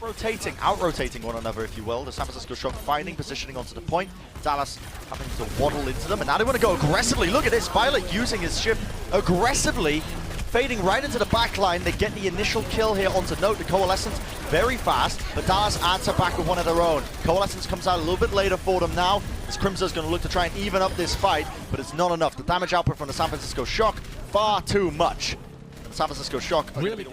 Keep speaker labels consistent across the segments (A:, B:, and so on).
A: rotating, out-rotating one another, if you will. The San Francisco Shock finding positioning onto the point. Dallas having to waddle into them, and now they want to go aggressively. Look at this, Violet using his shift aggressively, fading right into the back line. They get the initial kill here onto Note. The Coalescence very fast, but Dallas answer back with one of their own. Coalescence comes out a little bit later for them now, as Crimson's going to look to try and even up this fight, but it's not enough. The damage output from the San Francisco Shock, far too much. San Francisco Shock
B: really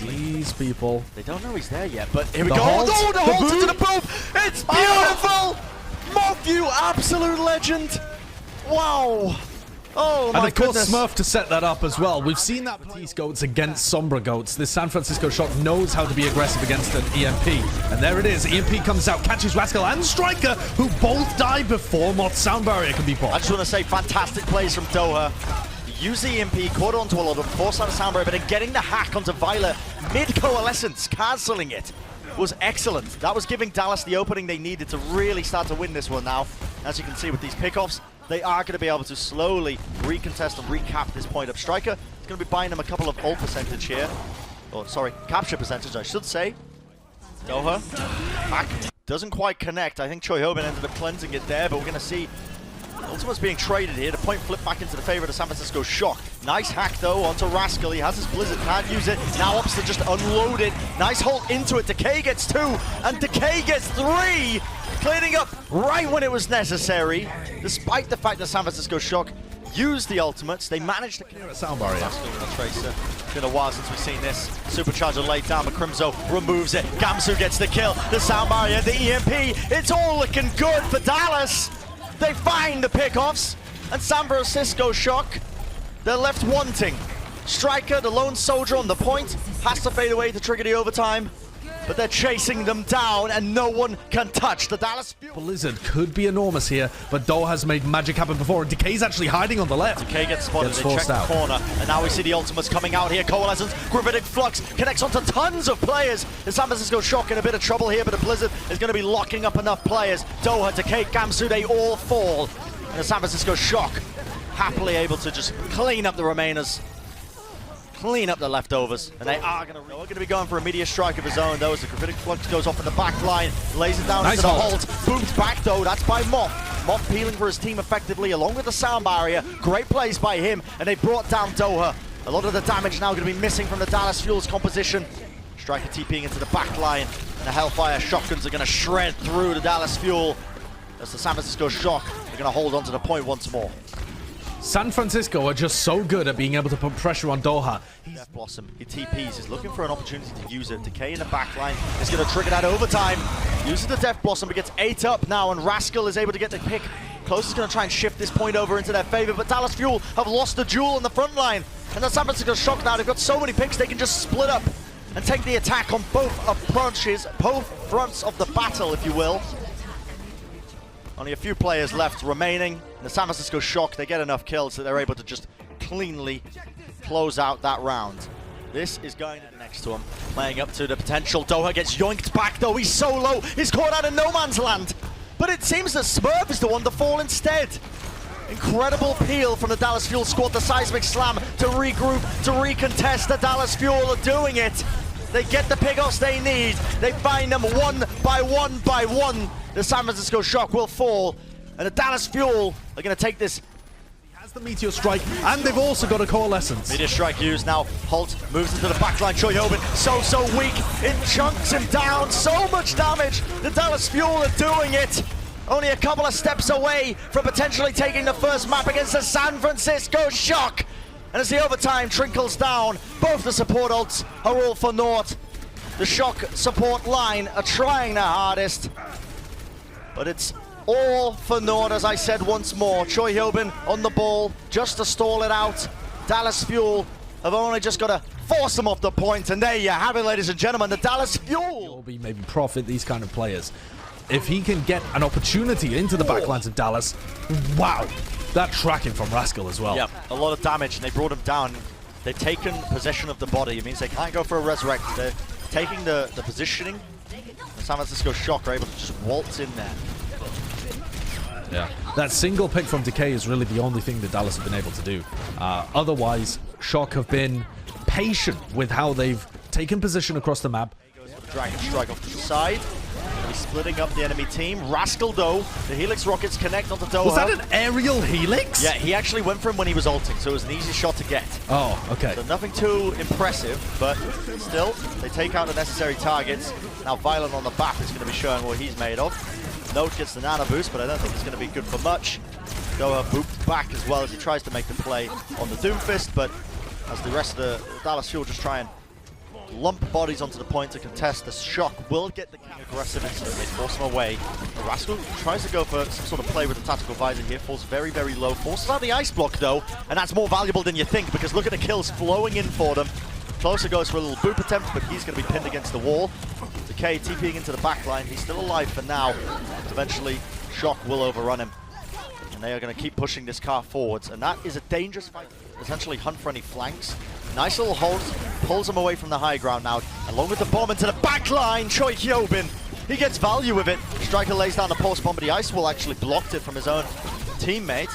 B: these people.
A: They don't know he's there yet, but here we
B: the
A: go.
B: Halt,
A: oh, the Halt
B: boom.
A: into the boom! It's beautiful! Mobu, absolute legend! Wow! Oh my
B: And of course
A: goodness.
B: Smurf to set that up as well. We've seen that Batiste Goats against Sombra Goats. This San Francisco Shock knows how to be aggressive against an EMP. And there it is. EMP comes out, catches Rascal and Striker, who both die before Moth's sound barrier can be popped.
A: I just want to say fantastic plays from Doha. Use the EMP, caught onto a lot of them, forced out a sound barrier, but then getting the hack onto Violet mid-coalescence, cancelling it, was excellent. That was giving Dallas the opening they needed to really start to win this one now. As you can see with these pickoffs, they are going to be able to slowly recontest and recap this point up. Striker is going to be buying them a couple of ult percentage here. Or, sorry, capture percentage, I should say. Doha, hack, doesn't quite connect. I think Choi Hoban ended up cleansing it there, but we're going to see Ultimate's being traded here. The point flipped back into the favor of the San Francisco Shock. Nice hack though onto Rascal. He has his Blizzard, can't use it. Now opts to just unload it. Nice hold into it. Decay gets 2 and Decay gets 3. Cleaning up right when it was necessary. Despite the fact that San Francisco Shock used the ultimates, they managed to clear
B: a sound barrier.
A: Tracer. It's been a while since we've seen this. Supercharger laid down, but Crimzo removes it. Gamsu gets the kill. The sound barrier, the EMP. It's all looking good for Dallas. They find the pickoffs, and San Francisco Shock, they're left wanting. Striker, the lone soldier on the point, has to fade away to trigger the overtime, but they're chasing them down, and no one can touch the Dallas Fuel.
B: Blizzard could be enormous here, but Doha has made magic happen before, and Decay's actually hiding on the left.
A: Decay gets spotted, they check the corner, and now we see the ultimates coming out here. Coalescence, Gravitic Flux connects onto tons of players. The San Francisco Shock in a bit of trouble here, but the Blizzard is going to be locking up enough players. Doha, Decay, Gamsu, they all fall. And the San Francisco Shock happily able to just clean up the remainers. Clean up the leftovers, and they are going to be going for a meteor strike of his own, though, as the Gravitic Flux goes off in the back line, lays it down into the Halt, booms back, though, that's by Moth. Moth peeling for his team effectively, along with the sound barrier. Great plays by him, and they brought down Doha. A lot of the damage now going to be missing from the Dallas Fuel's composition. Striker TPing into the back line, and the Hellfire shotguns are going to shred through the Dallas Fuel, as the San Francisco Shock are going to hold on to the point once more.
B: San Francisco are just so good at being able to put pressure on Doha.
A: Death Blossom, he TPs, he's looking for an opportunity to use it. Decay in the backline is going to trigger that overtime. Uses the Death Blossom, but gets 8 up now, and Rascal is able to get the pick. Close is going to try and shift this point over into their favor, but Dallas Fuel have lost the duel on the front line. And the San Francisco Shock now, they've got so many picks, they can just split up and take the attack on both approaches, both fronts of the battle, if you will. Only a few players left remaining. The San Francisco Shock, they get enough kills that they're able to just cleanly close out that round. This is going to be next to him, playing up to the potential. Doha gets yoinked back though, he's so low, he's caught out of no man's land. But it seems that Smurf is the one to fall instead. Incredible peel from the Dallas Fuel squad, the seismic slam to regroup, to recontest. The Dallas Fuel are doing it. They get the pickoffs they need. They find them one by one by one. The San Francisco Shock will fall, and the Dallas Fuel are going to take this.
B: He has the Meteor Strike, and they've also got a Coalescence.
A: Meteor Strike used now. Halt moves into the backline. Choi Hoban, so weak. It chunks him down. So much damage. The Dallas Fuel are doing it. Only a couple of steps away from potentially taking the first map against the San Francisco Shock. And as the overtime trickles down, both the support ults are all for naught. The Shock support line are trying their hardest, but it's all for naught, as I said once more. Choi Hoban on the ball just to stall it out. Dallas Fuel have only just got to force them off the point, and there you have it, ladies and gentlemen, the Dallas Fuel.
B: Will be maybe profit these kind of players. If he can get an opportunity into the backlines of Dallas, wow. That tracking from Rascal as well.
A: Yeah, a lot of damage, and they brought him down. They've taken possession of the body. It means they can't go for a resurrect. They're taking the positioning. The San Francisco Shock are able to just waltz in there.
B: Yeah, that single pick from Decay is really the only thing that Dallas have been able to do. Otherwise, Shock have been patient with how they've taken position across the map.
A: Dragon strike off to the side. Gonna be splitting up the enemy team. Rascal though, the Helix rockets connect onto Doha.
B: Was that an aerial Helix?
A: Yeah, he actually went for him when he was ulting, so it was an easy shot to get.
B: Oh, okay.
A: So nothing too impressive, but still, they take out the necessary targets. Now Violent on the back is going to be showing what he's made of. Note gets the nano boost, but I don't think it's going to be good for much. Doha booped back as well as he tries to make the play on the Doomfist, but as the rest of the Dallas Fuel just try and lump bodies onto the point to contest, the Shock will get the aggressive instant. They force him away. The Rascal tries to go for some sort of play with the tactical visor here, falls very, very low, forces out the ice block though, and that's more valuable than you think because look at the kills flowing in for them. Closer goes for a little boop attempt, but he's going to be pinned against the wall. Decay TPing into the back line. He's still alive for now. Eventually, Shock will overrun him. And they are going to keep pushing this car forwards, and that is a dangerous fight. Essentially hunt for any flanks. Nice little hold, pulls him away from the high ground now. Along with the bomb into the back line, Choi Hyobin. He gets value with it. Striker lays down the pulse bomb, but the ice wall actually blocked it from his own teammate.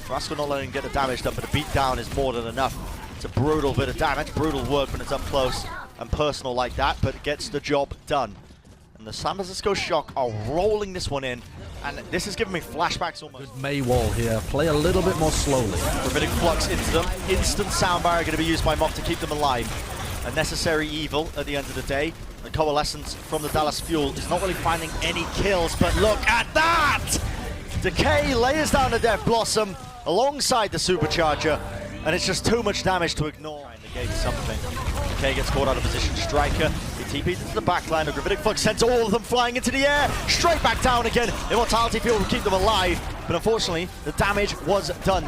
A: Rascal not letting him get the damage done, but the beat down is more than enough. It's a brutal bit of damage, brutal work when it's up close and personal like that, but it gets the job done. And the San Francisco Shock are rolling this one in, and this is giving me flashbacks almost.
B: Good Maywall here. Play a little bit more slowly.
A: Gravitic Flux into them. Instant sound barrier going to be used by Moff to keep them alive. A necessary evil at the end of the day. The coalescence from the Dallas Fuel is not really finding any kills, but look at that! Decay layers down the Death Blossom alongside the Supercharger, and it's just too much damage to ignore. Negate something. Decay gets caught out of position. Striker, he TP'd into the back line. A Gravitic Flux sends all of them flying into the air. Straight back down again. Immortality Field will keep them alive, but unfortunately, the damage was done.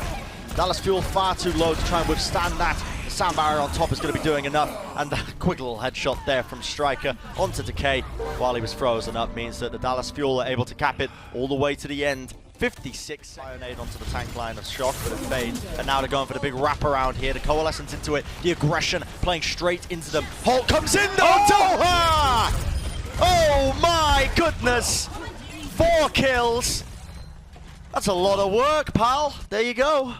A: Dallas Fuel far too low to try and withstand that. The sound barrier on top is going to be doing enough, and the quick little headshot there from Striker onto Decay while he was frozen up means that the Dallas Fuel are able to cap it all the way to the end. 56 Ionade onto the tank line of Shock, but it fades. And now they're going for the big wraparound here. The coalescence into it. The aggression playing straight into them. Holt comes in though! Doha! Oh my goodness! 4 kills. That's a lot of work, pal. There you go.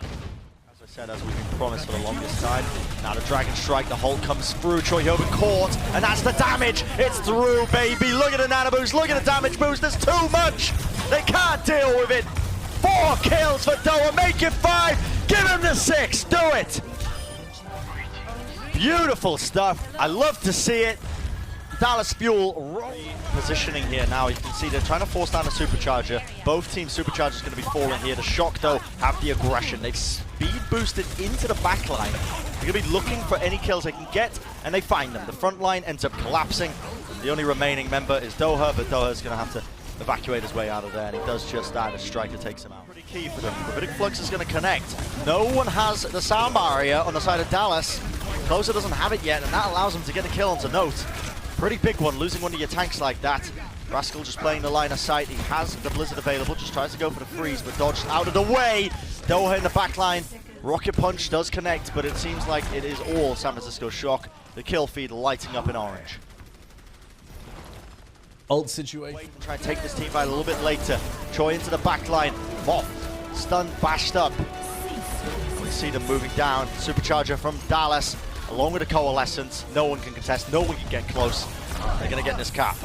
A: As I said, as we've been promised for the longest time. Now the Dragon Strike, the Holt comes through. Choi Hyobin caught, and that's the damage. It's through, baby. Look at the nano boost. Look at the damage boost. There's too much. They can't deal with it. 4 kills for Doha. Make it 5. Give him the 6. Do it. Beautiful stuff. I love to see it. Dallas Fuel positioning here now. You can see they're trying to force down the Supercharger. Both teams' Superchargers going to be falling here. The Shock, though, have the aggression. They've speed boosted into the back line. They're going to be looking for any kills they can get, and they find them. The front line ends up collapsing. The only remaining member is Doha, but Doha is going to have to evacuate his way out of there, and he does just that as Striker takes him out. Pretty key for them. Gravitic Flux is going to connect. No one has the sound barrier on the side of Dallas. Closer doesn't have it yet, and that allows him to get a kill onto Note. Pretty big one, losing one of your tanks like that. Rascal just playing the line of sight. He has the Blizzard available, just tries to go for the freeze, but dodged out of the way. Doha in the back line. Rocket Punch does connect, but it seems like it is all San Francisco Shock. The kill feed lighting up in orange.
B: Ult situation.
A: Try and take this team fight a little bit later. Choi into the back line. Moff, stunned, bashed up. You can see them moving down. Supercharger from Dallas, along with the coalescence. No one can contest, no one can get close. They're going to get this cap.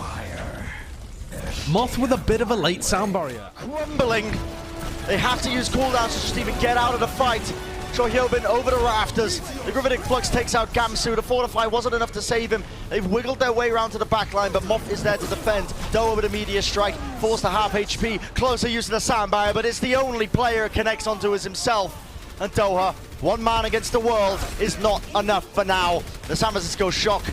B: Moth with a bit of a late sound barrier.
A: Crumbling. They have to use cooldowns to just even get out of the fight. Choi Hyobin over the rafters. The Gravitic Flux takes out Gamsu. The Fortify wasn't enough to save him. They've wiggled their way around to the back line, but Moff is there to defend. Doha with a Meteor Strike, forced to half HP. Closer use of the sound barrier, but it's the only player it connects onto is himself. And Doha, one man against the world, is not enough for now. The San Francisco Shock,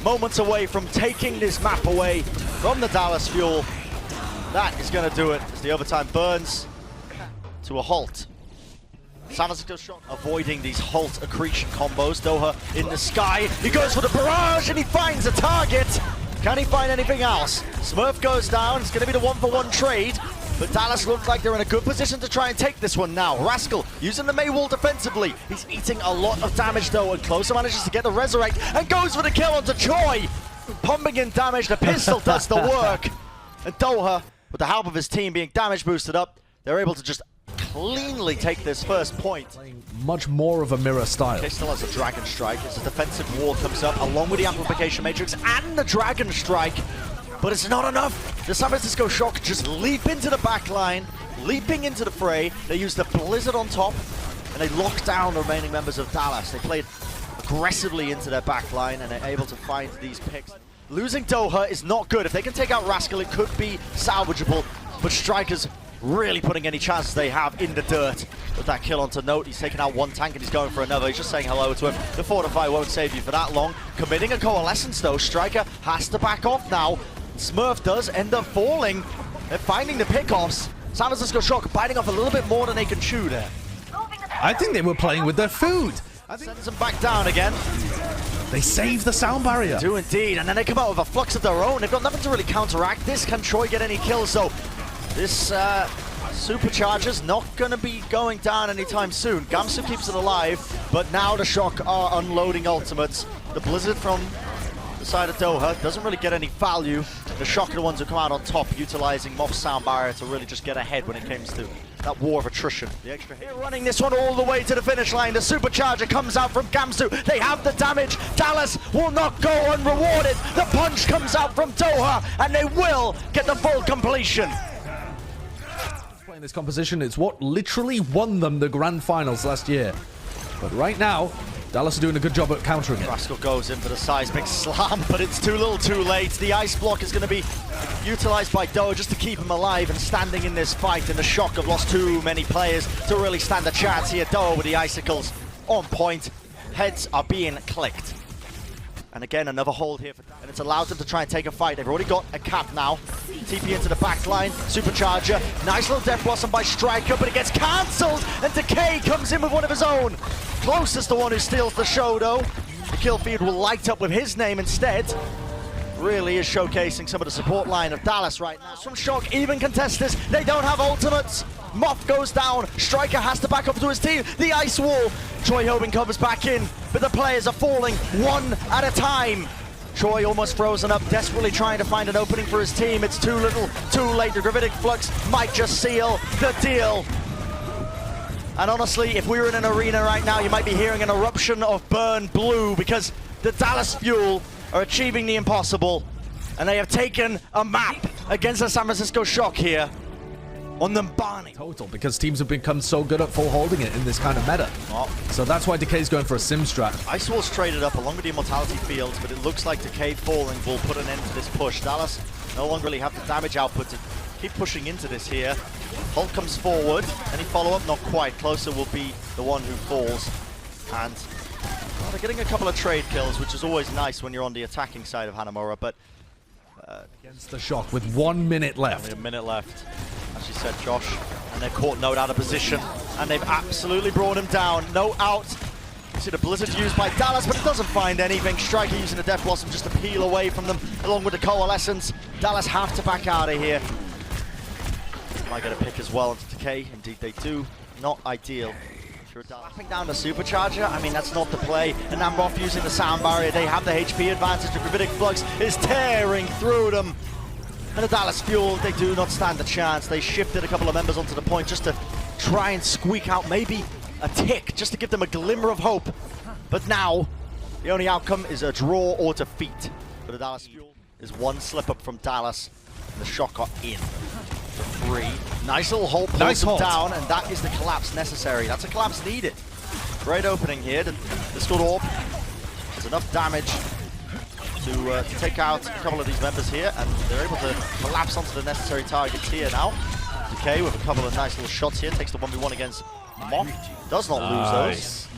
A: moments away from taking this map away from the Dallas Fuel. That is going to do it as the overtime burns to a halt. San Francisco Shock avoiding these Halt accretion combos. Doha in the sky. He goes for the barrage and he finds a target. Can he find anything else? Smurf goes down. It's going to be the 1-for-1 trade. But Dallas looks like they're in a good position to try and take this one now. Rascal using the Maywall defensively. He's eating a lot of damage though, and Closer manages to get the Resurrect and goes for the kill onto Choi. Pumping in damage, the pistol does the work. And Doha, with the help of his team being damage boosted up, they're able to just cleanly take this first point.
B: Much more of a mirror style.
A: Decay still has a Dragon Strike as the defensive wall comes up, along with the Amplification Matrix and the Dragon Strike. But it's not enough. The San Francisco Shock just leap into the back line, leaping into the fray. They use the Blizzard on top, and they lock down the remaining members of Dallas. They played aggressively into their back line, and they're able to find these picks. Losing Doha is not good. If they can take out Rascal, it could be salvageable. But Striker's really putting any chances they have in the dirt. With that kill onto Note, he's taking out one tank and he's going for another. He's just saying hello to him. The Fortify won't save you for that long. Committing a Coalescence though. Striker has to back off now. Smurf does end up falling. They're finding the pickoffs. San Francisco Shock biting off a little bit more than they can chew there.
B: I think they were playing with their food.
A: Sends them back down again.
B: They save the sound barrier.
A: Do indeed, and then they come out with a flux of their own. They've got nothing to really counteract this. Can Troy get any kills? So this Supercharger's not going to be going down anytime soon. Gamsu keeps it alive, but now the Shock are unloading ultimates. The Blizzard from the side of Doha doesn't really get any value. The Shock are the ones who come out on top, utilizing Moff's sound barrier to really just get ahead when it comes to that war of attrition. The extra hit. Running this one all the way to the finish line. The Supercharger comes out from Gamsu. They have the damage. Dallas will not go unrewarded. The punch comes out from Doha, and they will get the full completion.
B: Playing this composition, it's what literally won them the grand finals last year. But right now, Dallas are doing a good job at countering it.
A: Rascal goes in for the seismic slam, but it's too little too late. The ice block is going to be utilized by Doha just to keep him alive and standing in this fight, and the Shock have lost too many players to really stand a chance here. Doha with the icicles on point. Heads are being clicked. And again, another hold here, and it's allowed them to try and take a fight. They've already got a cap now. TP into the back line, Supercharger. Nice little Death Blossom by Striker, but it gets cancelled, and Decay comes in with one of his own. Closest the one who steals the show, though. The kill feed will light up with his name instead. Really is showcasing some of the support line of Dallas right now. From Shock, even contest this. They don't have ultimates. Moff goes down. Striker has to back up to his team. The ice wall. Troy Hobin covers back in, but the players are falling one at a time. Troy almost frozen up, desperately trying to find an opening for his team. It's too little, too late. The Gravitic Flux might just seal the deal. And honestly, if we were in an arena right now, you might be hearing an eruption of burn blue, because the Dallas Fuel are achieving the impossible, and they have taken a map against the San Francisco Shock here on Numbani.
B: Total, because teams have become so good at full holding it in this kind of meta.
A: Oh.
B: So that's why Decay's going for a sim strat.
A: Ice Wall's traded up along with the Immortality fields, but it looks like Decay falling will put an end to this push. Dallas no longer really have the damage output to keep pushing into this here. Hulk comes forward. Any follow-up? Not quite. Closer will be the one who falls. And well, they're getting a couple of trade kills, which is always nice when you're on the attacking side of Hanamura, but
B: Against the Shock with 1 minute left.
A: only a minute left, as you said, Josh. And they're caught Note out of position, and they've absolutely brought him down. Note out. You see the Blizzard used by Dallas, but it doesn't find anything. Striker using the Death Blossom just to peel away from them, along with the Coalescence. Dallas have to back out of here. Might get a pick as well onto Decay. Indeed they do. Not ideal. Slapping down the Supercharger, I mean, that's not the play. And Namroff using the sound barrier. They have the HP advantage. The Gravitic Flux is tearing through them. And the Dallas Fuel, they do not stand a chance. They shifted a couple of members onto the point just to try and squeak out maybe a tick, just to give them a glimmer of hope. But now, the only outcome is a draw or defeat. For the Dallas Fuel, is one slip up from Dallas, and the Shock are in. For 3. Nice little hold, pulls them down, and that is the collapse necessary. That's a collapse needed. Great opening here. The Scud Orb has enough damage to take out a couple of these members here, and they're able to collapse onto the necessary targets here now. Decay with a couple of nice little shots here, takes the 1v1 against Moff. Does not lose those,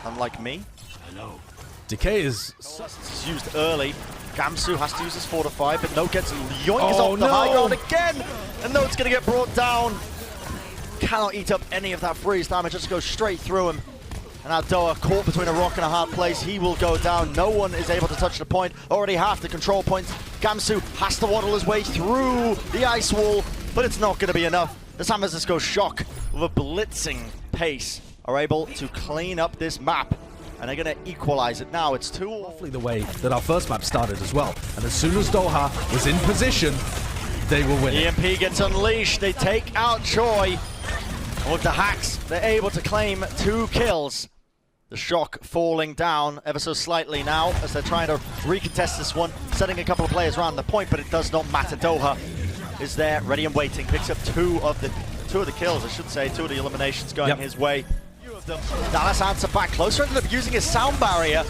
A: unlike me.
B: Decay is
A: used early. Gamsu has to use his Fortify, but Note gets yoinkers off the high ground again, and Note's going to get brought down. Cannot eat up any of that freeze damage, just goes straight through him. And now Doha caught between a rock and a hard place. He will go down. No one is able to touch the point. Already half the control points. Gamsu has to waddle his way through the ice wall, but it's not going to be enough. The San Francisco Shock, with a blitzing pace, are able to clean up this map. And they're going to equalize it now. It's 2-all.
B: roughly the way that our first map started as well. And as soon as Doha was in position, they will win.
A: EMP gets unleashed. They take out Choi. With the hacks, they're able to claim 2 kills. The Shock falling down ever so slightly now as they're trying to recontest this one, setting a couple of players around the point, but it does not matter. Doha is there, ready and waiting, picks up two of the kills, I should say, 2 of the eliminations going his way. Dallas answer back closer, ended up using his sound barrier.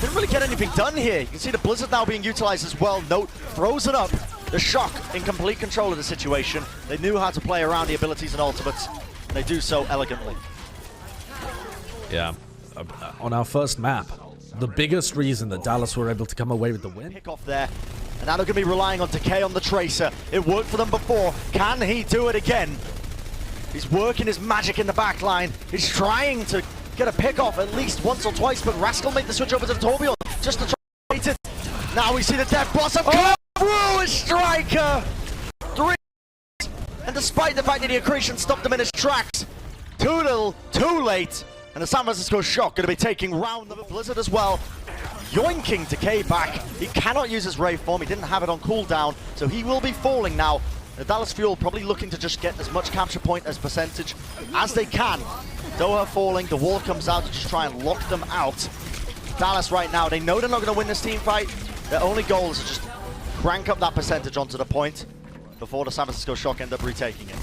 A: Didn't really get anything done here. You can see the Blizzard now being utilized as well. Note, frozen up. The Shock in complete control of the situation. They knew how to play around the abilities and ultimates, and they do so elegantly.
B: Yeah. On our first map, the biggest reason that Dallas were able to come away with the win.
A: Pick off there, and now they're going to be relying on Decay on the Tracer. It worked for them before. Can he do it again? He's working his magic in the back line. He's trying to get a pick off at least once or twice, but Rascal made the switch over to the Torbjorn just to try to it. Now we see the Death Blossom come through a Striker. 3, and despite the fact that the accretion stopped him in his tracks, too little, too late. And the San Francisco Shock going to be taking round the Blizzard as well. Yoinking Decay back. He cannot use his Ray form. He didn't have it on cooldown, so he will be falling now. The Dallas Fuel probably looking to just get as much capture point as percentage as they can. Doha falling, the wall comes out to just try and lock them out. Dallas right now, they know they're not going to win this team fight. Their only goal is to just crank up that percentage onto the point before the San Francisco Shock end up retaking it.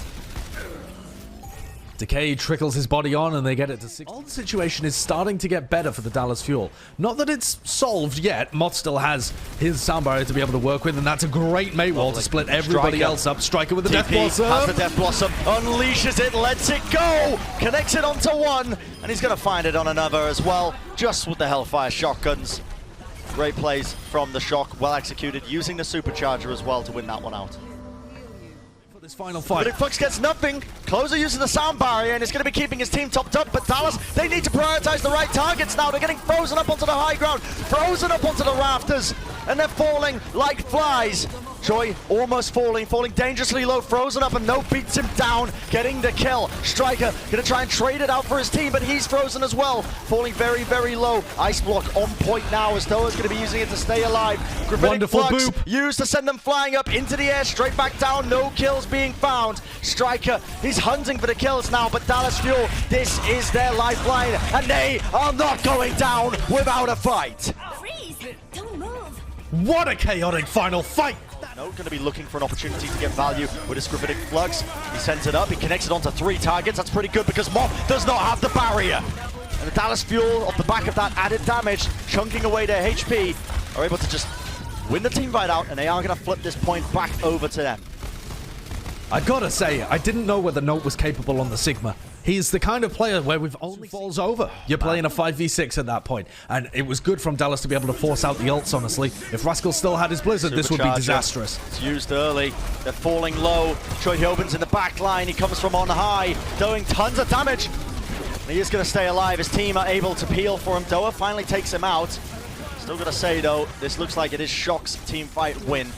B: Decay trickles his body on and they get it to 6. All the situation is starting to get better for the Dallas Fuel. Not that it's solved yet. Mott still has his sound barrier to be able to work with, and that's a great mate wall to split everybody else up. Striker with the Death Blossom.
A: Has the Death Blossom, unleashes it, lets it go, connects it onto one, and he's going to find it on another as well, just with the Hellfire shotguns. Great plays from the Shock, well executed, using the Supercharger as well to win that one out.
B: Final fight.
A: But Fox gets nothing. Closer using the sound barrier, and it's going to be keeping his team topped up. But Dallas, they need to prioritize the right targets now. They're getting frozen up onto the high ground, frozen up onto the rafters, and they're falling like flies. Joy almost falling dangerously low, frozen up, and No beats him down, getting the kill. Striker gonna try and trade it out for his team, but he's frozen as well, falling very, very low. Ice block on point now, as Doa's gonna be using it to stay alive.
B: Wonderful boop.
A: Used to send them flying up into the air, straight back down, no kills being found. Striker, he's hunting for the kills now, but Dallas Fuel, this is their lifeline, and they are not going down without a fight.
C: Freeze! Don't move!
B: What a chaotic final fight!
A: Going to be looking for an opportunity to get value with his Gravitic Flux. He sends it up, he connects it onto 3 targets. That's pretty good because Mott does not have the barrier. And the Dallas Fuel, off the back of that added damage, chunking away their HP, are able to just win the team fight out, and they are going to flip this point back over to them.
B: I gotta say, I didn't know whether Note was capable on the Sigma. He's the kind of player where we've only falls over. You're playing a 5v6 at that point, and it was good from Dallas to be able to force out the ults, honestly. If Rascal still had his Blizzard, this would be disastrous.
A: It's used early. They're falling low. Choi Hyobin's in the back line. He comes from on high, doing tons of damage. He is going to stay alive. His team are able to peel for him. Doa finally takes him out. Still going to say, though, this looks like it is Shock's team fight win.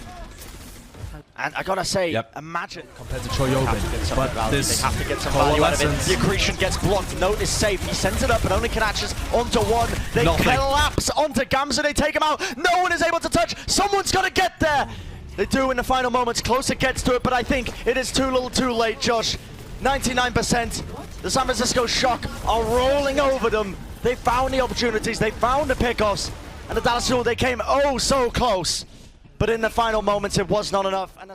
A: And I gotta say, imagine
B: compared to Choi Hyobin, but
A: they have to get some value out of it. The accretion gets blocked. Note is safe. He sends it up, and only catches onto one. They collapse onto Gamza. They take him out. No one is able to touch. Someone's got to get there. They do in the final moments. Closer gets to it, but I think it is too little, too late. Josh, 99%. The San Francisco Shock are rolling over them. They found the opportunities. They found the pickoffs, and the Dallas Fuel, they came oh so close. But in the final moments, it was not enough. And the